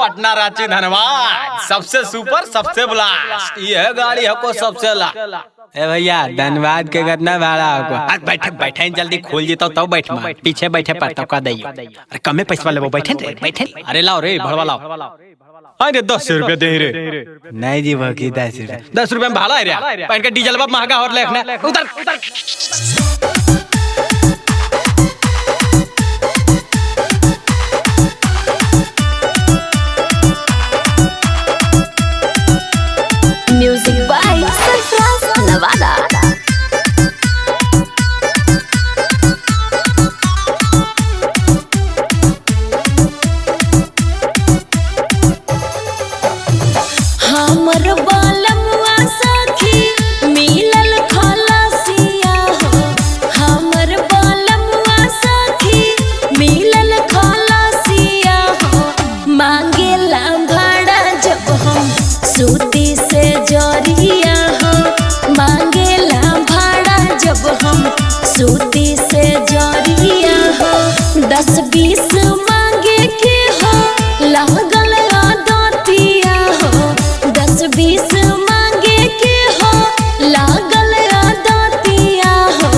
पटना रांची धनबाद सबसे सुपर सबसे ब्लास्ट ये गाड़ी हमको सबसे ला। ए भैया धनबाद के कितना भाड़ा होगा? बैठे बैठे जल्दी खोल जेतो तब बैठ मा पीछे बैठे पड़ता का दइयो। अरे कमे पैसा लेबो बैठे रे बैठे। अरे लाओ रे भड़वा लाओ। अरे 10 रुपया दे रे। नहीं जी बाकी 10 रुपया। 10 रुपया में भाड़ा है रे। पैन के डीजल बा महंगा और लेखना उतर। Music by Surfraz Nevada. हमर बालमुआ सखी मिलल खलासिया हो। हमर बालमुआ सखी मिलल खलासिया हो। मांगेला भाड़ा जब हम सूती से जरिया हो। मांगेला भाड़ा जब हम सूती से जरिया हो। 10-20 मांगे के हो लागल आदतिया हो। 10-20 मांगे के हो लागल आदतिया हो।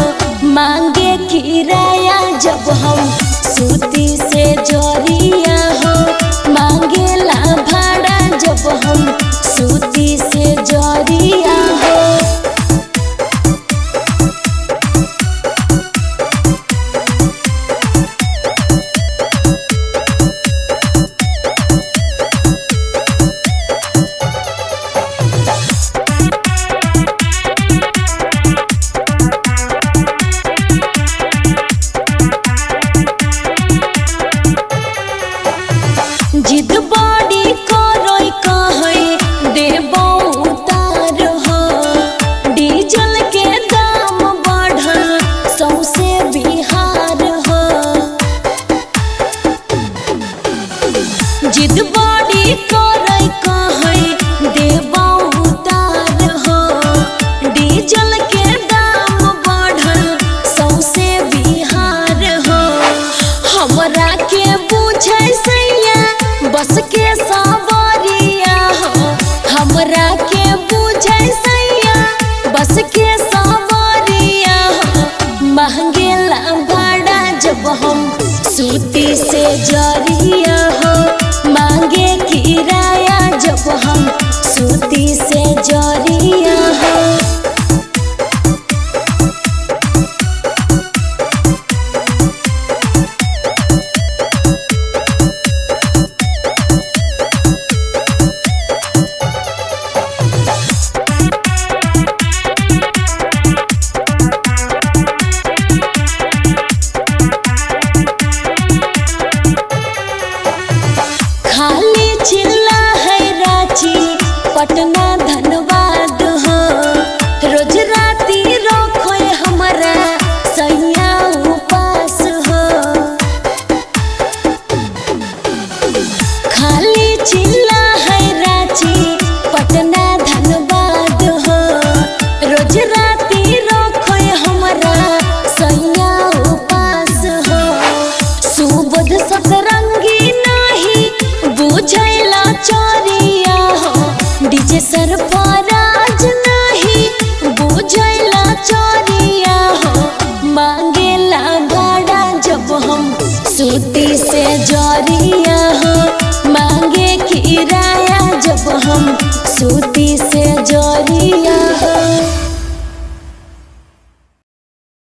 मांगे किराया जब हम सूती से जरिया हो। मांगेला भाड़ा जब हम सूती से जरिया हो। जिद बड़ी करई कहै देबो उतार हो। डीजल के दाम बढ़ल सौसे बिहार हो। जिद बड़ी करई कहै देबो उतार हो। डीजल के दाम बढ़ल सौसे बिहार हो। हमरा के बुझै सैया बस के सवारिया हो। हमरा के बुझै सैया बस के सवारिया हो। महंगेला भाड़ा जब हम सूती से जरिया हो। मांगे किराया जब हम सूती से जरिया हो। खाली चिल्ला है रांची पटना धनबाद हो। रोज राती रखो हमारा सैया उपास हो। खाली चिल्ला